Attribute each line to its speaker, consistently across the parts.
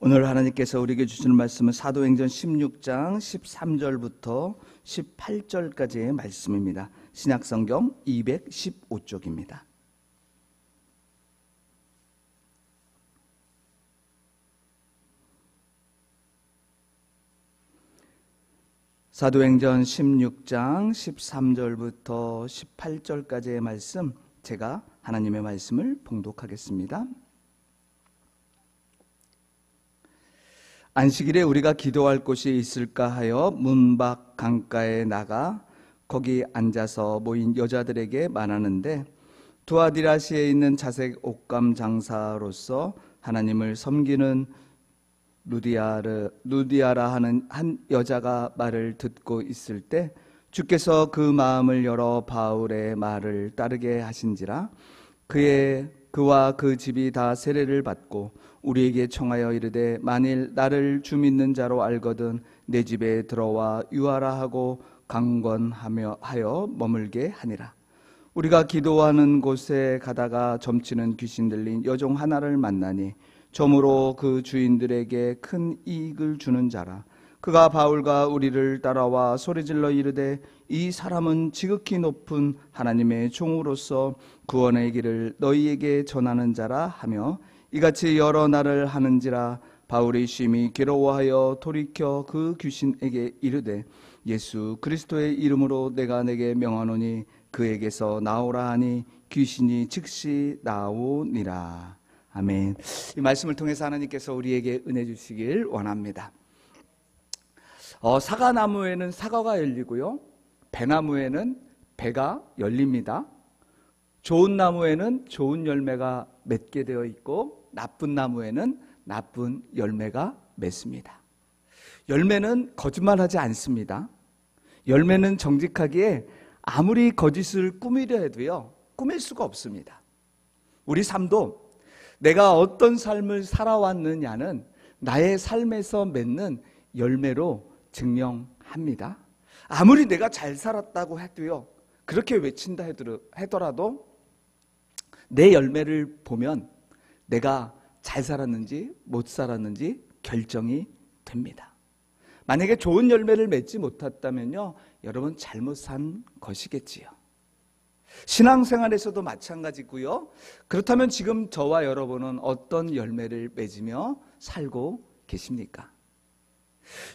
Speaker 1: 오늘 하나님께서 우리에게 주시는 말씀은 사도행전 16장 13절부터 18절까지의 말씀입니다. 신약성경 215쪽입니다. 사도행전 16장 13절부터 18절까지의 말씀, 제가 하나님의 말씀을 봉독하겠습니다. 안식일에 우리가 기도할 곳이 있을까 하여 문 밖 강가에 나가 거기 앉아서 모인 여자들에게 말하는데, 두아디라시에 있는 자색 옷감 장사로서 하나님을 섬기는 루디아라 하는 한 여자가 말을 듣고 있을 때 주께서 그 마음을 열어 바울의 말을 따르게 하신지라. 그와 그 집이 다 세례를 받고 우리에게 청하여 이르되, 만일 나를 주 믿는 자로 알거든 내 집에 들어와 유하라 하고 강권하여 머물게 하니라. 우리가 기도하는 곳에 가다가 점치는 귀신 들린 여종 하나를 만나니 점으로 그 주인들에게 큰 이익을 주는 자라. 그가 바울과 우리를 따라와 소리질러 이르되, 이 사람은 지극히 높은 하나님의 종으로서 구원의 길을 너희에게 전하는 자라 하며 이같이 여러 날을 하는지라. 바울이 심히 괴로워하여 돌이켜 그 귀신에게 이르되, 예수 그리스도의 이름으로 내가 내게 명하노니 그에게서 나오라 하니 귀신이 즉시 나오니라. 아멘. 이 말씀을 통해서 하나님께서 우리에게 은혜 주시길 원합니다. 사과나무에는 사과가 열리고요, 배나무에는 배가 열립니다. 좋은 나무에는 좋은 열매가 맺게 되어 있고 나쁜 나무에는 나쁜 열매가 맺습니다. 열매는 거짓말하지 않습니다. 열매는 정직하기에 아무리 거짓을 꾸미려 해도요, 꾸밀 수가 없습니다. 우리 삶도 내가 어떤 삶을 살아왔느냐는 나의 삶에서 맺는 열매로 증명합니다. 아무리 내가 잘 살았다고 해도요, 그렇게 외친다 하더라도 내 열매를 보면 내가 잘 살았는지 못 살았는지 결정이 됩니다. 만약에 좋은 열매를 맺지 못했다면요, 여러분 잘못 산 것이겠지요. 신앙생활에서도 마찬가지고요. 그렇다면 지금 저와 여러분은 어떤 열매를 맺으며 살고 계십니까?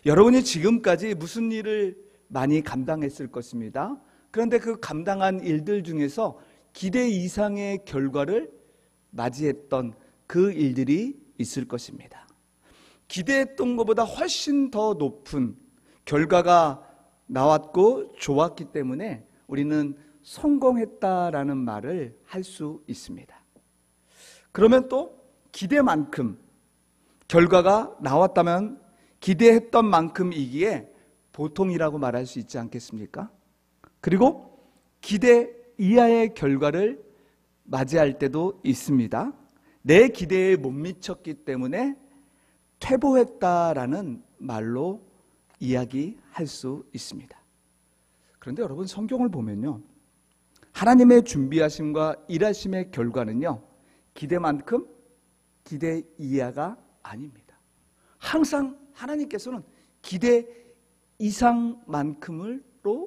Speaker 1: 여러분이 지금까지 무슨 일을 많이 감당했을 것입니다. 그런데 그 감당한 일들 중에서 기대 이상의 결과를 맞이했던 그 일들이 있을 것입니다. 기대했던 것보다 훨씬 더 높은 결과가 나왔고 좋았기 때문에 우리는 성공했다라는 말을 할 수 있습니다. 그러면 또 기대만큼 결과가 나왔다면 기대했던 만큼이기에 보통이라고 말할 수 있지 않겠습니까? 그리고 기대 이하의 결과를 맞이할 때도 있습니다. 내 기대에 못 미쳤기 때문에 퇴보했다라는 말로 이야기할 수 있습니다. 그런데 여러분, 성경을 보면요, 하나님의 준비하심과 일하심의 결과는요, 기대만큼 기대 이하가 아닙니다. 항상 하나님께서는 기대 이상만큼으로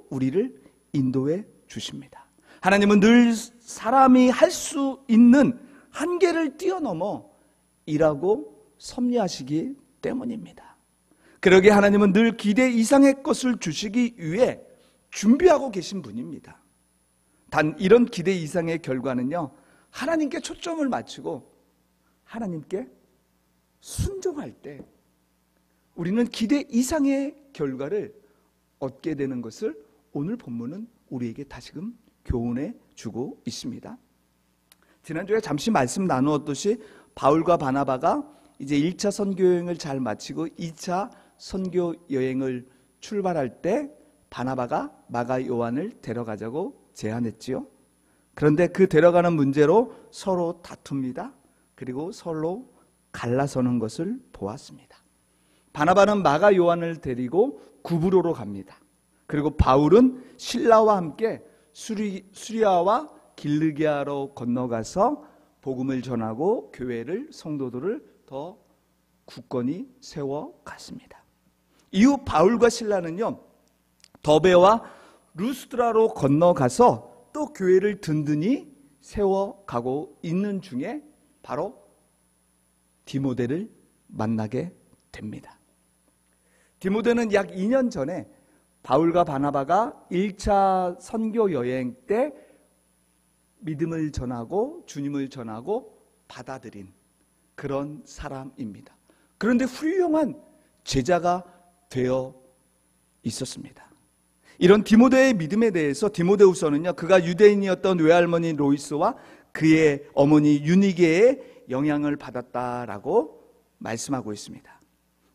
Speaker 1: 우리를 인도해 주십니다. 하나님은 늘 사람이 할 수 있는 한계를 뛰어넘어 일하고 섭리하시기 때문입니다. 그러기에 하나님은 늘 기대 이상의 것을 주시기 위해 준비하고 계신 분입니다. 단 이런 기대 이상의 결과는요, 하나님께 초점을 맞추고 하나님께 순종할 때 우리는 기대 이상의 결과를 얻게 되는 것을 오늘 본문은 우리에게 다시금 교훈해 주고 있습니다. 지난주에 잠시 말씀 나누었듯이 바울과 바나바가 이제 1차 선교 여행을 잘 마치고 2차 선교 여행을 출발할 때 바나바가 마가 요한을 데려가자고 제안했지요. 그런데 그 데려가는 문제로 서로 다툽니다. 그리고 서로 갈라서는 것을 보았습니다. 바나바는 마가 요한을 데리고 구브로로 갑니다. 그리고 바울은 실라와 함께 수리아와 길르기아로 건너가서 복음을 전하고 교회를, 성도들을 더 굳건히 세워갔습니다. 이후 바울과 실라는요, 더베와 루스드라로 건너가서 또 교회를 든든히 세워가고 있는 중에 바로 디모데를 만나게 됩니다. 디모데는 약 2년 전에 바울과 바나바가 1차 선교 여행 때 믿음을 전하고 주님을 전하고 받아들인 그런 사람입니다. 그런데 훌륭한 제자가 되어 있었습니다. 이런 디모데의 믿음에 대해서 디모데후서는요, 그가 유대인이었던 외할머니 로이스와 그의 어머니 유니게의 영향을 받았다라고 말씀하고 있습니다.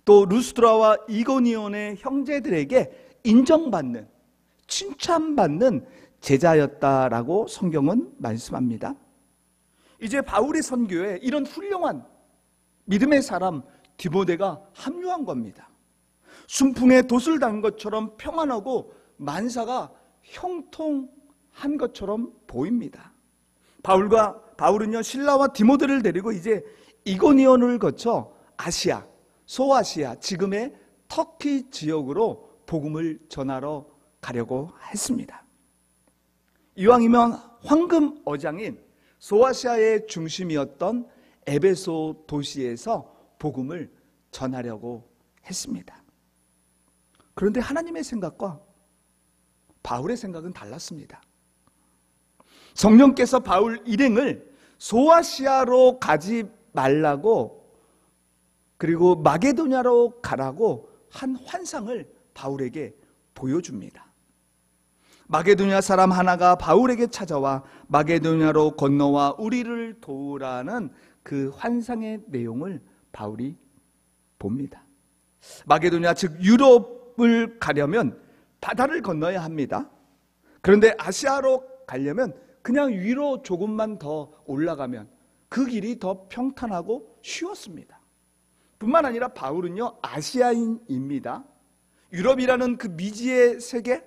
Speaker 1: 또 루스드라와 이고니온의 형제들에게 인정받는, 칭찬받는 제자였다라고 성경은 말씀합니다. 이제 바울의 선교에 이런 훌륭한 믿음의 사람 디모데가 합류한 겁니다. 순풍에 돛을 단 것처럼 평안하고 만사가 형통한 것처럼 보입니다. 바울은요, 실라와 디모데를 데리고 이제 이고니온을 거쳐 아시아, 소아시아, 지금의 터키 지역으로 복음을 전하러 가려고 했습니다. 이왕이면 황금 어장인 소아시아의 중심이었던 에베소 도시에서 복음을 전하려고 했습니다. 그런데 하나님의 생각과 바울의 생각은 달랐습니다. 성령께서 바울 일행을 소아시아로 가지 말라고, 그리고 마게도냐로 가라고 한 환상을 바울에게 보여줍니다. 마게도냐 사람 하나가 바울에게 찾아와 마게도냐로 건너와 우리를 도우라는 그 환상의 내용을 바울이 봅니다. 마게도냐, 즉 유럽을 가려면 바다를 건너야 합니다. 그런데 아시아로 가려면 그냥 위로 조금만 더 올라가면 그 길이 더 평탄하고 쉬웠습니다. 뿐만 아니라 바울은요, 아시아인입니다. 유럽이라는 그 미지의 세계,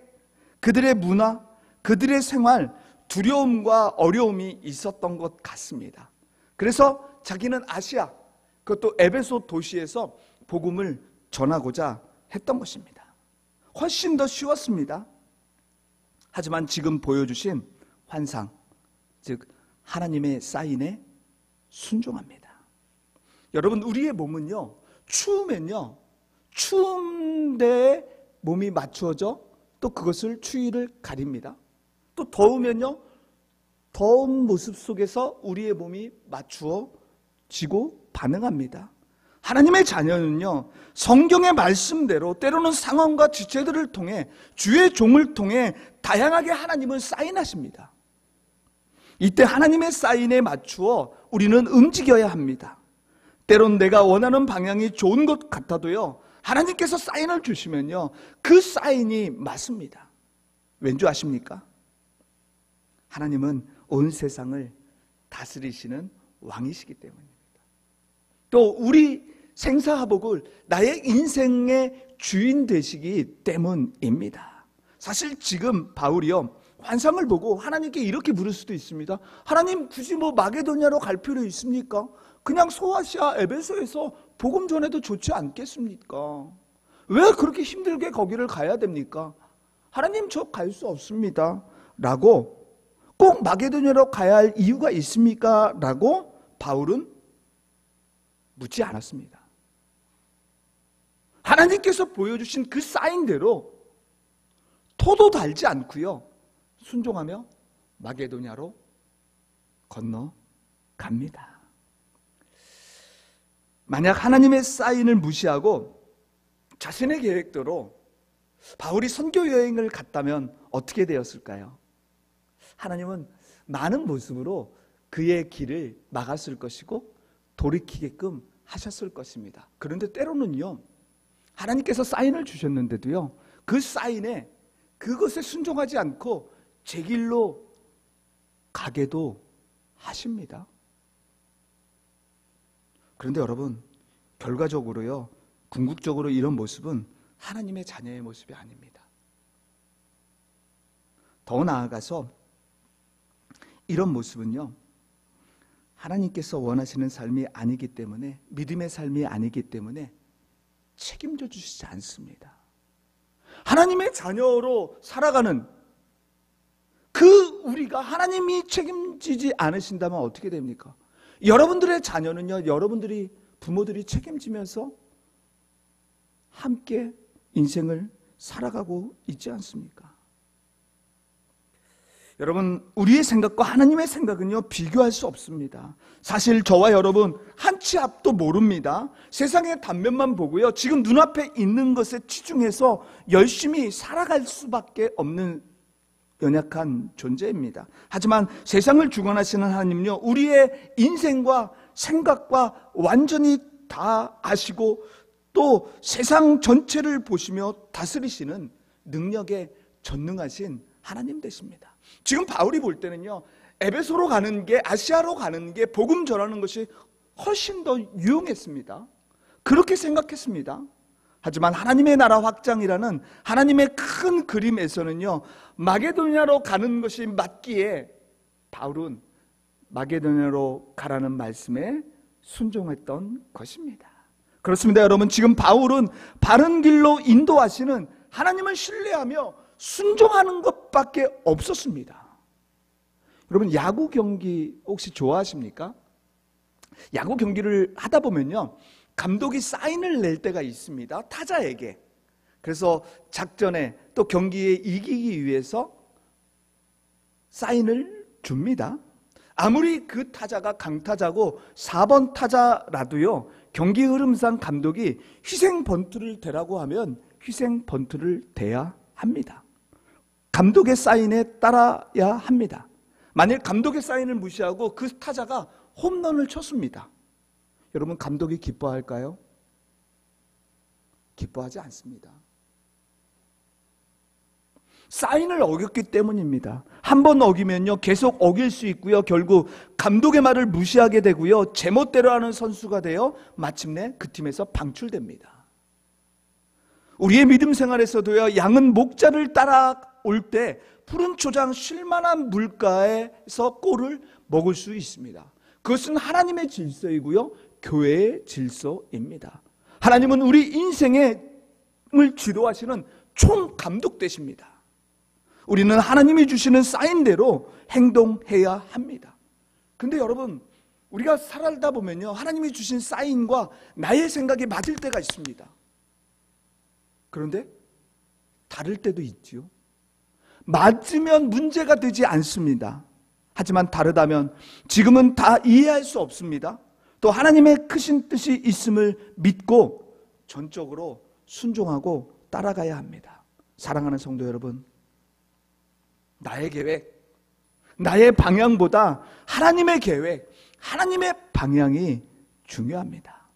Speaker 1: 그들의 문화, 그들의 생활, 두려움과 어려움이 있었던 것 같습니다. 그래서 자기는 아시아, 그것도 에베소 도시에서 복음을 전하고자 했던 것입니다. 훨씬 더 쉬웠습니다. 하지만 지금 보여주신 환상, 즉 하나님의 사인에 순종합니다. 여러분, 우리의 몸은요, 추우면요, 추운 데에 몸이 맞추어져 또 그것을 추위를 가립니다. 또 더우면요, 더운 모습 속에서 우리의 몸이 맞추어지고 반응합니다. 하나님의 자녀는요, 성경의 말씀대로 때로는 상황과 지체들을 통해 주의 종을 통해 다양하게 하나님을 사인하십니다. 이때 하나님의 사인에 맞추어 우리는 움직여야 합니다. 때론 내가 원하는 방향이 좋은 것 같아도요, 하나님께서 사인을 주시면요, 그 사인이 맞습니다. 왠지 아십니까? 하나님은 온 세상을 다스리시는 왕이시기 때문입니다. 또 우리 생사화복을 나의 인생의 주인 되시기 때문입니다. 사실 지금 바울이요, 환상을 보고 하나님께 이렇게 물을 수도 있습니다. 하나님, 굳이 마게도냐로 갈 필요 있습니까? 그냥 소아시아 에베소에서 복음 전해도 좋지 않겠습니까? 왜 그렇게 힘들게 거기를 가야 됩니까? 하나님, 저 갈 수 없습니다 라고, 꼭 마게도냐로 가야 할 이유가 있습니까? 라고 바울은 묻지 않았습니다. 하나님께서 보여주신 그 사인대로 토도 달지 않고요, 순종하며 마게도냐로 건너갑니다. 만약 하나님의 사인을 무시하고 자신의 계획대로 바울이 선교 여행을 갔다면 어떻게 되었을까요? 하나님은 많은 모습으로 그의 길을 막았을 것이고 돌이키게끔 하셨을 것입니다. 그런데 때로는요, 하나님께서 사인을 주셨는데도요, 그 사인에, 그것에 순종하지 않고 제 길로 가게도 하십니다. 그런데 여러분, 결과적으로요, 궁극적으로 이런 모습은 하나님의 자녀의 모습이 아닙니다. 더 나아가서 이런 모습은요, 하나님께서 원하시는 삶이 아니기 때문에, 믿음의 삶이 아니기 때문에 책임져 주시지 않습니다. 하나님의 자녀로 살아가는 그 우리가 하나님이 책임지지 않으신다면 어떻게 됩니까? 여러분들의 자녀는요, 여러분들이 부모들이 책임지면서 함께 인생을 살아가고 있지 않습니까? 여러분, 우리의 생각과 하나님의 생각은요, 비교할 수 없습니다. 사실 저와 여러분 한 치 앞도 모릅니다. 세상의 단면만 보고요, 지금 눈앞에 있는 것에 치중해서 열심히 살아갈 수밖에 없는 연약한 존재입니다. 하지만 세상을 주관하시는 하나님은요, 우리의 인생과 생각과 완전히 다 아시고 또 세상 전체를 보시며 다스리시는 능력에 전능하신 하나님 되십니다. 지금 바울이 볼 때는요, 에베소로 가는 게, 아시아로 가는 게 복음 전하는 것이 훨씬 더 유용했습니다. 그렇게 생각했습니다. 하지만 하나님의 나라 확장이라는 하나님의 큰 그림에서는요, 마게도냐로 가는 것이 맞기에 바울은 마게도냐로 가라는 말씀에 순종했던 것입니다. 그렇습니다. 여러분, 지금 바울은 바른 길로 인도하시는 하나님을 신뢰하며 순종하는 것밖에 없었습니다. 여러분, 야구 경기 혹시 좋아하십니까? 야구 경기를 하다 보면요, 감독이 사인을 낼 때가 있습니다. 타자에게. 그래서 작전에 또 경기에 이기기 위해서 사인을 줍니다. 아무리 그 타자가 강타자고 4번 타자라도요, 경기 흐름상 감독이 희생 번트를 대라고 하면 희생 번트를 대야 합니다. 감독의 사인에 따라야 합니다. 만일 감독의 사인을 무시하고 그 타자가 홈런을 쳤습니다. 여러분, 감독이 기뻐할까요? 기뻐하지 않습니다. 사인을 어겼기 때문입니다. 한 번 어기면요, 계속 어길 수 있고요, 결국 감독의 말을 무시하게 되고요, 제멋대로 하는 선수가 되어 마침내 그 팀에서 방출됩니다. 우리의 믿음 생활에서도요, 양은 목자를 따라올 때 푸른 초장 쉴만한 물가에서 꼴을 먹을 수 있습니다. 그것은 하나님의 질서이고요, 교회의 질서입니다. 하나님은 우리 인생을 지도하시는 총감독 되십니다. 우리는 하나님이 주시는 사인대로 행동해야 합니다. 근데 여러분, 우리가 살다 보면요, 하나님이 주신 사인과 나의 생각이 맞을 때가 있습니다. 그런데 다를 때도 있지요. 맞으면 문제가 되지 않습니다. 하지만 다르다면 지금은 다 이해할 수 없습니다. 또 하나님의 크신 뜻이 있음을 믿고 전적으로 순종하고 따라가야 합니다. 사랑하는 성도 여러분, 나의 계획, 나의 방향보다 하나님의 계획, 하나님의 방향이 중요합니다.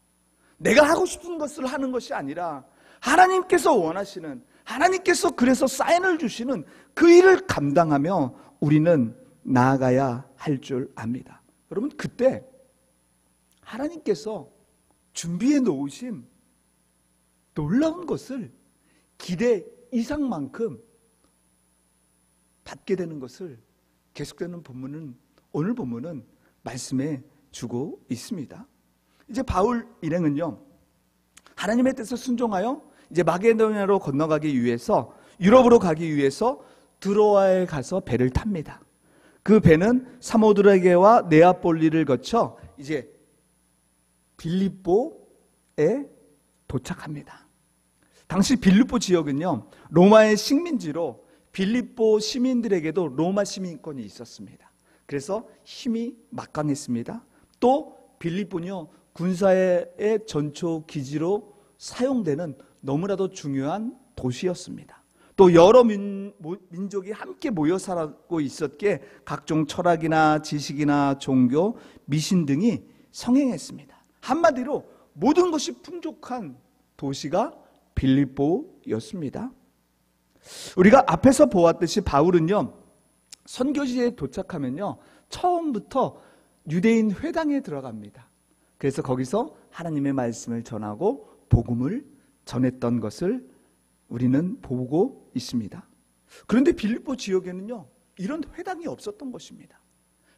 Speaker 1: 내가 하고 싶은 것을 하는 것이 아니라 하나님께서 원하시는, 하나님께서 그래서 사인을 주시는 그 일을 감당하며 우리는 나아가야 할 줄 압니다. 여러분, 그때 하나님께서 준비해 놓으신 놀라운 것을 기대 이상만큼 받게 되는 것을 계속되는 본문은, 오늘 본문은 말씀해 주고 있습니다. 이제 바울 일행은요, 하나님의 뜻을 순종하여 이제 마게도냐로 건너가기 위해서, 유럽으로 가기 위해서 드로아에 가서 배를 탑니다. 그 배는 사모드라게와 네아폴리를 거쳐 이제 빌립보에 도착합니다. 당시 빌립보 지역은요, 로마의 식민지로 빌립보 시민들에게도 로마 시민권이 있었습니다. 그래서 힘이 막강했습니다. 또 빌립보는요, 군사의 전초 기지로 사용되는 너무나도 중요한 도시였습니다. 또 여러 민족이 함께 모여 살고 있었기에 각종 철학이나 지식이나 종교, 미신 등이 성행했습니다. 한마디로 모든 것이 풍족한 도시가 빌립보였습니다. 우리가 앞에서 보았듯이 바울은요, 선교지에 도착하면요, 처음부터 유대인 회당에 들어갑니다. 그래서 거기서 하나님의 말씀을 전하고 복음을 전했던 것을 우리는 보고 있습니다. 그런데 빌립보 지역에는요, 이런 회당이 없었던 것입니다.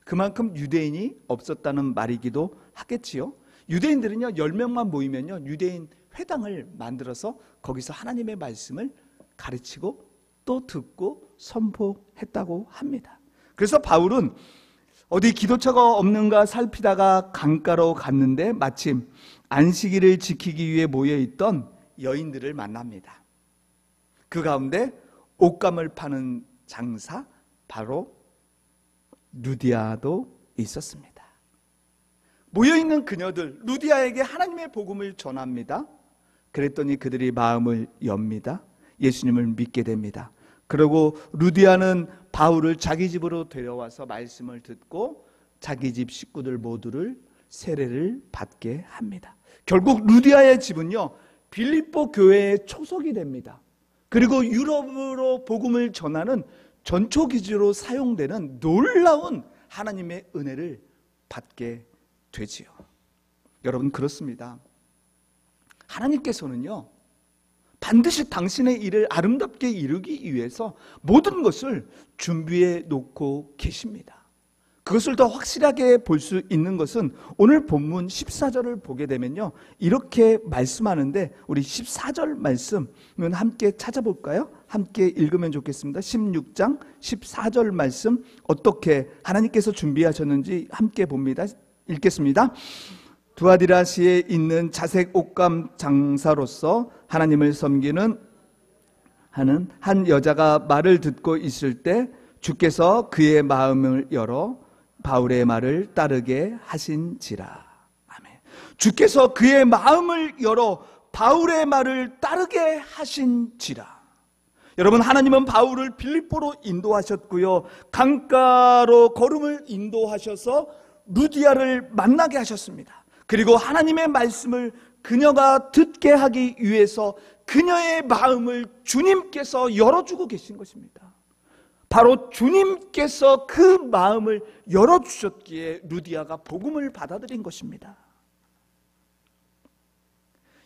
Speaker 1: 그만큼 유대인이 없었다는 말이기도 하겠지요. 유대인들은요 10명만 모이면요 유대인 회당을 만들어서 거기서 하나님의 말씀을 가르치고 또 듣고 선포했다고 합니다. 그래서 바울은 어디 기도처가 없는가 살피다가 강가로 갔는데 마침 안식일을 지키기 위해 모여있던 여인들을 만납니다. 그 가운데 옷감을 파는 장사 바로 루디아도 있었습니다. 모여있는 그녀들 루디아에게 하나님의 복음을 전합니다. 그랬더니 그들이 마음을 엽니다. 예수님을 믿게 됩니다. 그리고 루디아는 바울을 자기 집으로 데려와서 말씀을 듣고 자기 집 식구들 모두를 세례를 받게 합니다. 결국 루디아의 집은요 빌립보 교회의 초석이 됩니다. 그리고 유럽으로 복음을 전하는 전초기지로 사용되는 놀라운 하나님의 은혜를 받게 되지요. 여러분 그렇습니다. 하나님께서는요 반드시 당신의 일을 아름답게 이루기 위해서 모든 것을 준비해 놓고 계십니다. 그것을 더 확실하게 볼 수 있는 것은 오늘 본문 14절을 보게 되면요 이렇게 말씀하는데, 우리 14절 말씀은 함께 찾아볼까요? 함께 읽으면 좋겠습니다. 16장 14절 말씀 어떻게 하나님께서 준비하셨는지 함께 봅니다. 읽겠습니다. 두아디라시에 있는 자색 옷감 장사로서 하나님을 섬기는 하는 한 여자가 말을 듣고 있을 때 주께서 그의 마음을 열어 바울의 말을 따르게 하신지라. 아멘. 주께서 그의 마음을 열어 바울의 말을 따르게 하신지라. 여러분 하나님은 바울을 빌립보로 인도하셨고요 강가로 걸음을 인도하셔서 루디아를 만나게 하셨습니다. 그리고 하나님의 말씀을 그녀가 듣게 하기 위해서 그녀의 마음을 주님께서 열어주고 계신 것입니다. 바로 주님께서 그 마음을 열어주셨기에 루디아가 복음을 받아들인 것입니다.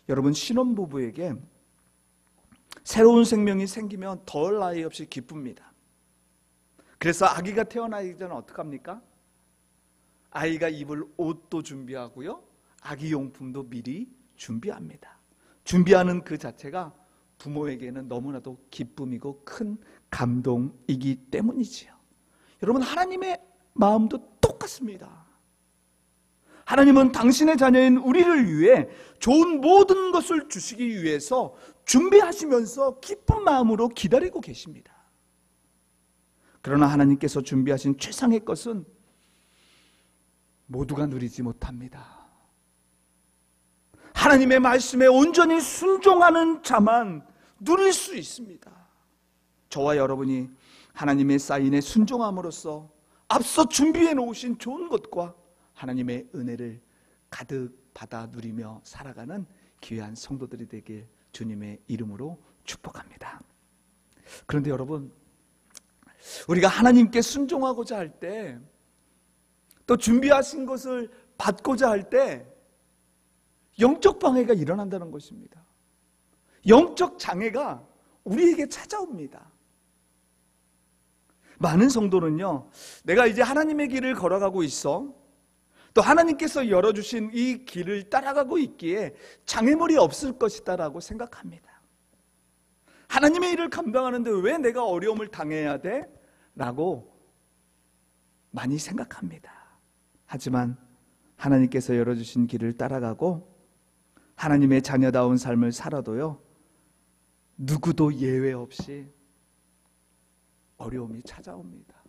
Speaker 1: 여러분 신혼부부에게 새로운 생명이 생기면 덜 나위 없이 기쁩니다. 그래서 아기가 태어나기 전에 어떡합니까? 아이가 입을 옷도 준비하고요 아기 용품도 미리 준비합니다. 준비하는 그 자체가 부모에게는 너무나도 기쁨이고 큰 감동이기 때문이지요. 여러분 하나님의 마음도 똑같습니다. 하나님은 당신의 자녀인 우리를 위해 좋은 모든 것을 주시기 위해서 준비하시면서 기쁜 마음으로 기다리고 계십니다. 그러나 하나님께서 준비하신 최상의 것은 모두가 누리지 못합니다. 하나님의 말씀에 온전히 순종하는 자만 누릴 수 있습니다. 저와 여러분이 하나님의 사인에 순종함으로써 앞서 준비해 놓으신 좋은 것과 하나님의 은혜를 가득 받아 누리며 살아가는 귀한 성도들이 되길 주님의 이름으로 축복합니다. 그런데 여러분 우리가 하나님께 순종하고자 할 때 또 준비하신 것을 받고자 할 때 영적 방해가 일어난다는 것입니다. 영적 장애가 우리에게 찾아옵니다. 많은 성도는요 내가 이제 하나님의 길을 걸어가고 있어, 또 하나님께서 열어주신 이 길을 따라가고 있기에 장애물이 없을 것이다 라고 생각합니다. 하나님의 일을 감당하는데 왜 내가 어려움을 당해야 돼? 라고 많이 생각합니다. 하지만 하나님께서 열어주신 길을 따라가고 하나님의 자녀다운 삶을 살아도요 누구도 예외 없이 어려움이 찾아옵니다.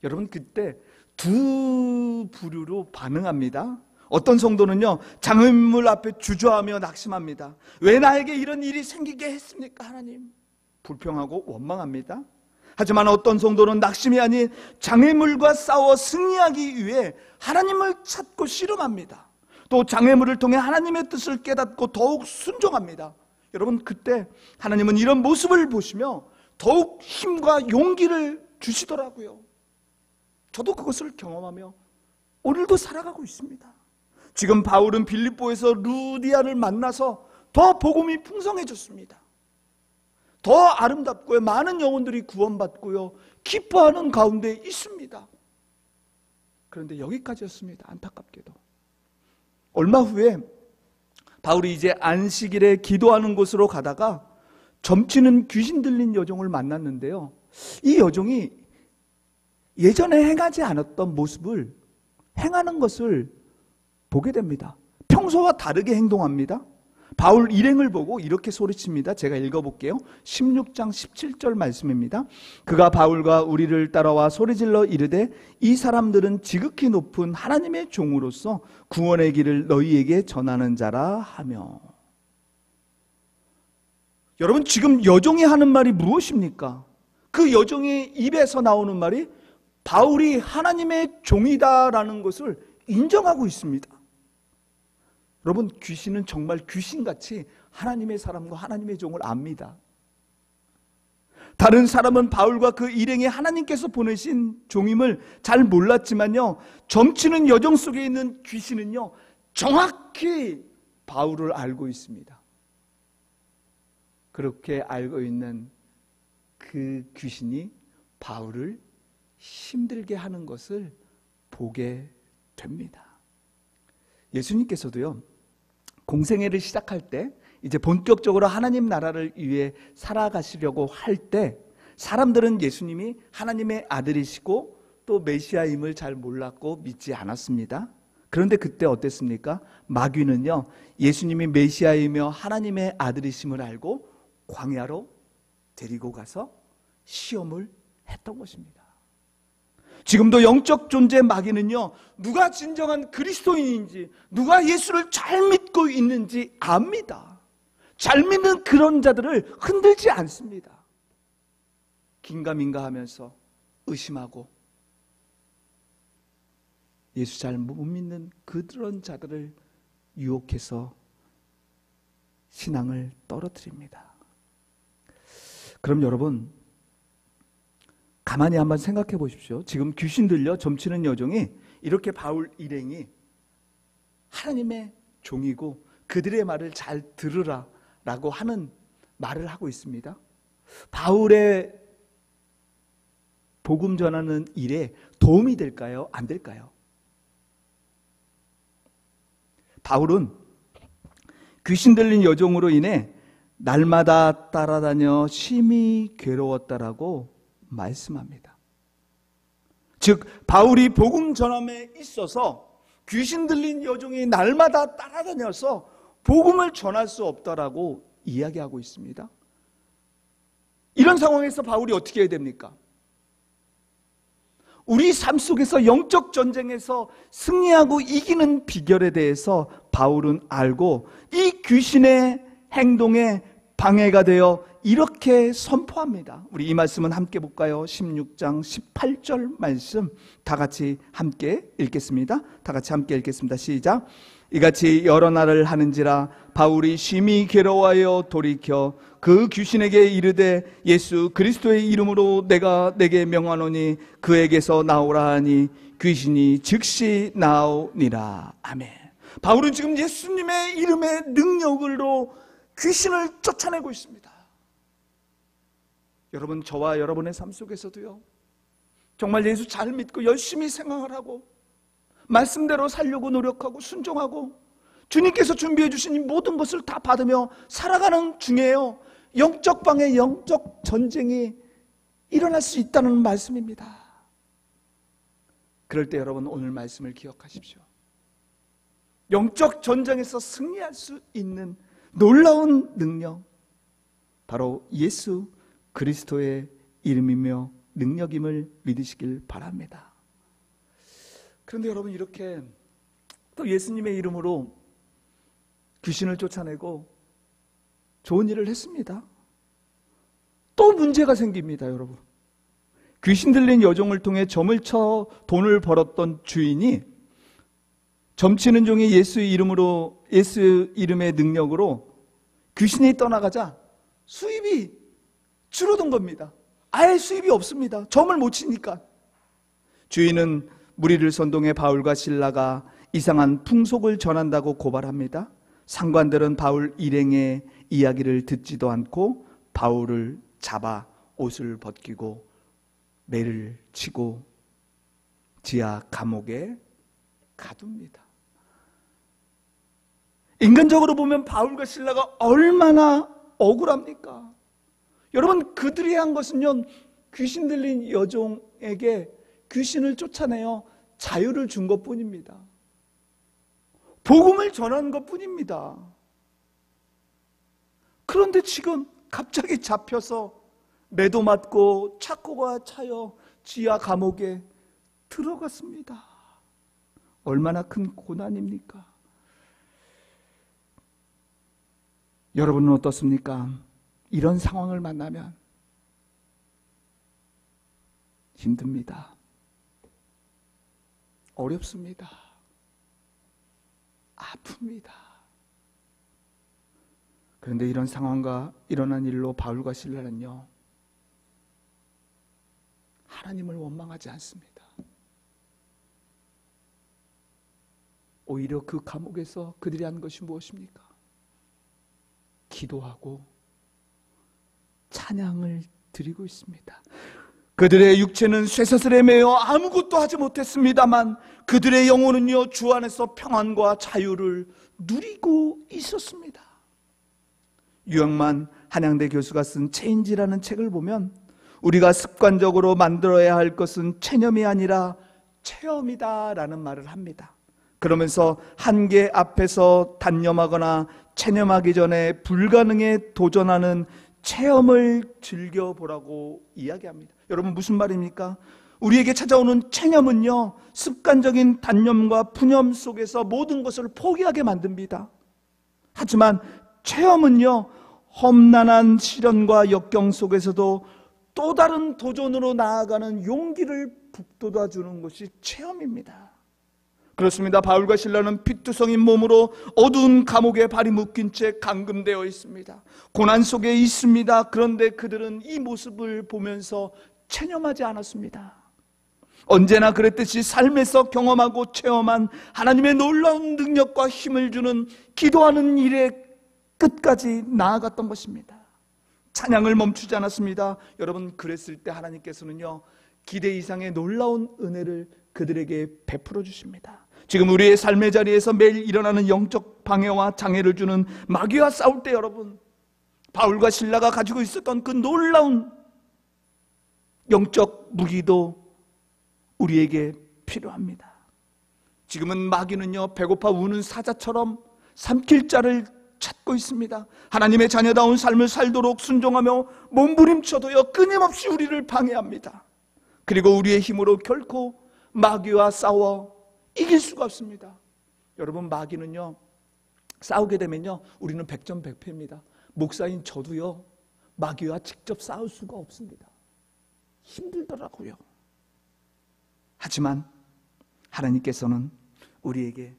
Speaker 1: 여러분 그때 두 부류로 반응합니다. 어떤 성도는요 장애물 앞에 주저하며 낙심합니다. 왜 나에게 이런 일이 생기게 했습니까 하나님? 불평하고 원망합니다. 하지만 어떤 성도는 낙심이 아닌 장애물과 싸워 승리하기 위해 하나님을 찾고 씨름합니다. 또 장애물을 통해 하나님의 뜻을 깨닫고 더욱 순종합니다. 여러분 그때 하나님은 이런 모습을 보시며 더욱 힘과 용기를 주시더라고요. 저도 그것을 경험하며 오늘도 살아가고 있습니다. 지금 바울은 빌립보에서 루디아를 만나서 더 복음이 풍성해졌습니다. 더 아름답고요 많은 영혼들이 구원받고요 기뻐하는 가운데 있습니다. 그런데 여기까지였습니다. 안타깝게도. 얼마 후에 바울이 이제 안식일에 기도하는 곳으로 가다가 점치는 귀신 들린 여종을 만났는데요. 이 여종이 예전에 행하지 않았던 모습을 행하는 것을 보게 됩니다. 평소와 다르게 행동합니다. 바울 일행을 보고 이렇게 소리칩니다. 제가 읽어볼게요. 16장 17절 말씀입니다. 그가 바울과 우리를 따라와 소리질러 이르되 이 사람들은 지극히 높은 하나님의 종으로서 구원의 길을 너희에게 전하는 자라 하며. 여러분, 지금 여종이 하는 말이 무엇입니까? 그 여종의 입에서 나오는 말이 바울이 하나님의 종이다라는 것을 인정하고 있습니다. 여러분, 귀신은 정말 귀신같이 하나님의 사람과 하나님의 종을 압니다. 다른 사람은 바울과 그 일행이 하나님께서 보내신 종임을 잘 몰랐지만요, 점치는 여종 속에 있는 귀신은요 정확히 바울을 알고 있습니다. 그렇게 알고 있는 그 귀신이 바울을 힘들게 하는 것을 보게 됩니다. 예수님께서도요, 공생애를 시작할 때 이제 본격적으로 하나님 나라를 위해 살아가시려고 할 때 사람들은 예수님이 하나님의 아들이시고 또 메시아임을 잘 몰랐고 믿지 않았습니다. 그런데 그때 어땠습니까? 마귀는요, 예수님이 메시아이며 하나님의 아들이심을 알고 광야로 데리고 가서 시험을 했던 것입니다. 지금도 영적 존재 마귀는요, 누가 진정한 그리스도인인지, 누가 예수를 잘 믿고 있는지 압니다. 잘 믿는 그런 자들을 흔들지 않습니다. 긴가민가 하면서 의심하고 예수 잘 못 믿는 그런 자들을 유혹해서 신앙을 떨어뜨립니다. 그럼 여러분, 가만히 한번 생각해 보십시오. 지금 귀신 들려 점치는 여종이 이렇게 바울 일행이 하나님의 종이고 그들의 말을 잘 들으라 라고 하는 말을 하고 있습니다. 바울의 복음 전하는 일에 도움이 될까요? 안 될까요? 바울은 귀신 들린 여종으로 인해 날마다 따라다녀 심히 괴로웠다라고 말씀합니다. 즉 바울이 복음 전함에 있어서 귀신 들린 여종이 날마다 따라다녀서 복음을 전할 수 없다라고 이야기하고 있습니다. 이런 상황에서 바울이 어떻게 해야 됩니까? 우리 삶 속에서 영적 전쟁에서 승리하고 이기는 비결에 대해서 바울은 알고 이 귀신의 행동에 방해가 되어 이렇게 선포합니다. 우리 이 말씀은 함께 볼까요? 16장 18절 말씀 다 같이 함께 읽겠습니다. 다 같이 함께 읽겠습니다. 시작. 이같이 여러 날을 하는지라 바울이 심히 괴로워하여 돌이켜 그 귀신에게 이르되 예수 그리스도의 이름으로 내가 내게 명하노니 그에게서 나오라 하니 귀신이 즉시 나오니라. 아멘. 바울은 지금 예수님의 이름의 능력으로 귀신을 쫓아내고 있습니다. 여러분, 저와 여러분의 삶 속에서도요, 정말 예수 잘 믿고 열심히 생활을 하고 말씀대로 살려고 노력하고 순종하고 주님께서 준비해 주신 이 모든 것을 다 받으며 살아가는 중에요, 영적 방해, 영적 전쟁이 일어날 수 있다는 말씀입니다. 그럴 때 여러분, 오늘 말씀을 기억하십시오. 영적 전쟁에서 승리할 수 있는 놀라운 능력, 바로 예수 그리스도의 이름이며 능력임을 믿으시길 바랍니다. 그런데 여러분, 이렇게 또 예수님의 이름으로 귀신을 쫓아내고 좋은 일을 했습니다. 또 문제가 생깁니다. 여러분, 귀신 들린 여종을 통해 점을 쳐 돈을 벌었던 주인이 점치는 종이 예수 이름의 능력으로 귀신이 떠나가자 수입이 줄어든 겁니다. 아예 수입이 없습니다. 점을 못 치니까. 주인은 무리를 선동해 바울과 실라가 이상한 풍속을 전한다고 고발합니다. 상관들은 바울 일행의 이야기를 듣지도 않고 바울을 잡아 옷을 벗기고 매를 치고 지하 감옥에 가둡니다. 인간적으로 보면 바울과 실라가 얼마나 억울합니까? 여러분, 그들이 한 것은요, 귀신 들린 여종에게 귀신을 쫓아내어 자유를 준 것뿐입니다. 복음을 전한 것뿐입니다. 그런데 지금 갑자기 잡혀서 매도 맞고 착고가 차여 지하 감옥에 들어갔습니다. 얼마나 큰 고난입니까? 여러분은 어떻습니까? 이런 상황을 만나면 힘듭니다. 어렵습니다. 아픕니다. 그런데 이런 상황과 일어난 일로 바울과 실라는요, 하나님을 원망하지 않습니다. 오히려 그 감옥에서 그들이 한 것이 무엇입니까? 기도하고 찬양을 드리고 있습니다. 그들의 육체는 쇠사슬에 매여 아무것도 하지 못했습니다만 그들의 영혼은요, 주 안에서 평안과 자유를 누리고 있었습니다. 유영만 한양대 교수가 쓴 체인지라는 책을 보면 우리가 습관적으로 만들어야 할 것은 체념이 아니라 체험이다라는 말을 합니다. 그러면서 한계 앞에서 단념하거나 체념하기 전에 불가능에 도전하는 체험을 즐겨보라고 이야기합니다. 여러분, 무슨 말입니까? 우리에게 찾아오는 체념은요, 습관적인 단념과 푸념 속에서 모든 것을 포기하게 만듭니다. 하지만 체험은요, 험난한 시련과 역경 속에서도 또 다른 도전으로 나아가는 용기를 북돋아 주는 것이 체험입니다. 그렇습니다. 바울과 실라는 피투성인 몸으로 어두운 감옥에 발이 묶인 채 감금되어 있습니다. 고난 속에 있습니다. 그런데 그들은 이 모습을 보면서 체념하지 않았습니다. 언제나 그랬듯이 삶에서 경험하고 체험한 하나님의 놀라운 능력과 힘을 주는 기도하는 일에 끝까지 나아갔던 것입니다. 찬양을 멈추지 않았습니다. 여러분, 그랬을 때 하나님께서는요, 기대 이상의 놀라운 은혜를 그들에게 베풀어 주십니다. 지금 우리의 삶의 자리에서 매일 일어나는 영적 방해와 장애를 주는 마귀와 싸울 때 여러분, 바울과 실라가 가지고 있었던 그 놀라운 영적 무기도 우리에게 필요합니다. 지금은 마귀는요, 배고파 우는 사자처럼 삼킬 자를 찾고 있습니다. 하나님의 자녀다운 삶을 살도록 순종하며 몸부림쳐도요, 끊임없이 우리를 방해합니다. 그리고 우리의 힘으로 결코 마귀와 싸워 이길 수가 없습니다. 여러분, 마귀는요, 싸우게 되면요, 우리는 백전백패입니다. 목사인 저도요, 마귀와 직접 싸울 수가 없습니다. 힘들더라고요. 하지만 하나님께서는 우리에게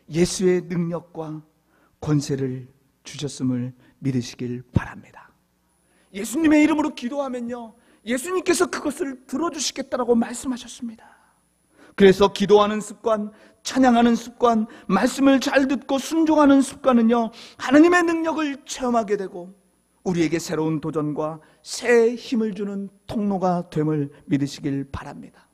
Speaker 1: 예수의 능력과 권세를 주셨음을 믿으시길 바랍니다. 예수님의 이름으로 기도하면요, 예수님께서 그것을 들어주시겠다라고 말씀하셨습니다. 그래서 기도하는 습관, 찬양하는 습관, 말씀을 잘 듣고 순종하는 습관은요, 하나님의 능력을 체험하게 되고 우리에게 새로운 도전과 새 힘을 주는 통로가 됨을 믿으시길 바랍니다.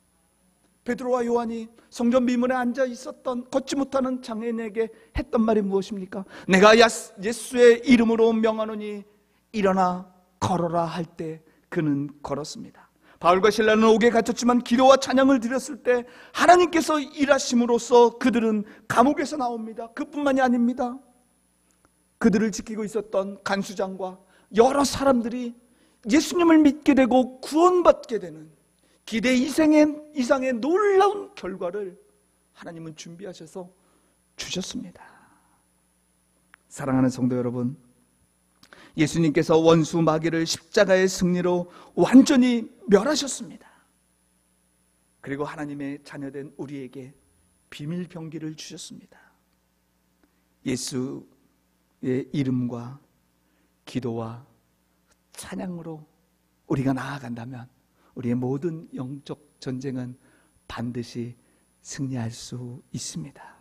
Speaker 1: 베드로와 요한이 성전 미문에 앉아 있었던 걷지 못하는 장애인에게 했던 말이 무엇입니까? 내가 예수의 이름으로 명하노니 일어나 걸어라 할 때 그는 걸었습니다. 바울과 실라는 옥에 갇혔지만 기도와 찬양을 드렸을 때 하나님께서 일하심으로써 그들은 감옥에서 나옵니다. 그뿐만이 아닙니다. 그들을 지키고 있었던 간수장과 여러 사람들이 예수님을 믿게 되고 구원받게 되는 기대 이상의 놀라운 결과를 하나님은 준비하셔서 주셨습니다. 사랑하는 성도 여러분, 예수님께서 원수 마귀를 십자가의 승리로 완전히 멸하셨습니다. 그리고 하나님의 자녀된 우리에게 비밀 병기를 주셨습니다. 예수의 이름과 기도와 찬양으로 우리가 나아간다면 우리의 모든 영적 전쟁은 반드시 승리할 수 있습니다.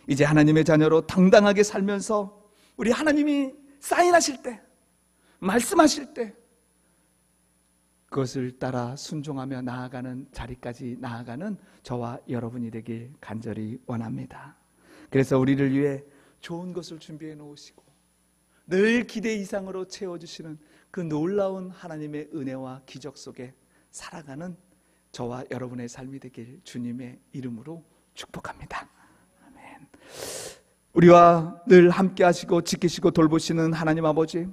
Speaker 1: 이제 하나님의 자녀로 당당하게 살면서 우리 하나님이 사인하실 때, 말씀하실 때 그것을 따라 순종하며 나아가는 자리까지 나아가는 저와 여러분이 되길 간절히 원합니다. 그래서 우리를 위해 좋은 것을 준비해 놓으시고 늘 기대 이상으로 채워주시는 그 놀라운 하나님의 은혜와 기적 속에 살아가는 저와 여러분의 삶이 되길 주님의 이름으로 축복합니다. 아멘. 우리와 늘 함께 하시고 지키시고 돌보시는 하나님 아버지,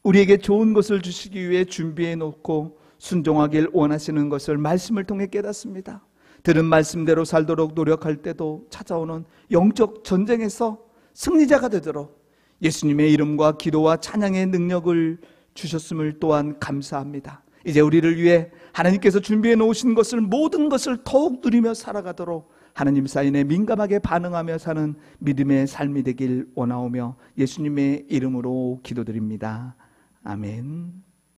Speaker 1: 우리에게 좋은 것을 주시기 위해 준비해 놓고 순종하길 원하시는 것을 말씀을 통해 깨닫습니다. 들은 말씀대로 살도록 노력할 때도 찾아오는 영적 전쟁에서 승리자가 되도록 예수님의 이름과 기도와 찬양의 능력을 주셨음을 또한 감사합니다. 이제 우리를 위해 하나님께서 준비해 놓으신 것을, 모든 것을 더욱 누리며 살아가도록 하나님 사인에 민감하게 반응하며 사는 믿음의 삶이 되길 원하오며 예수님의 이름으로 기도드립니다. 아멘.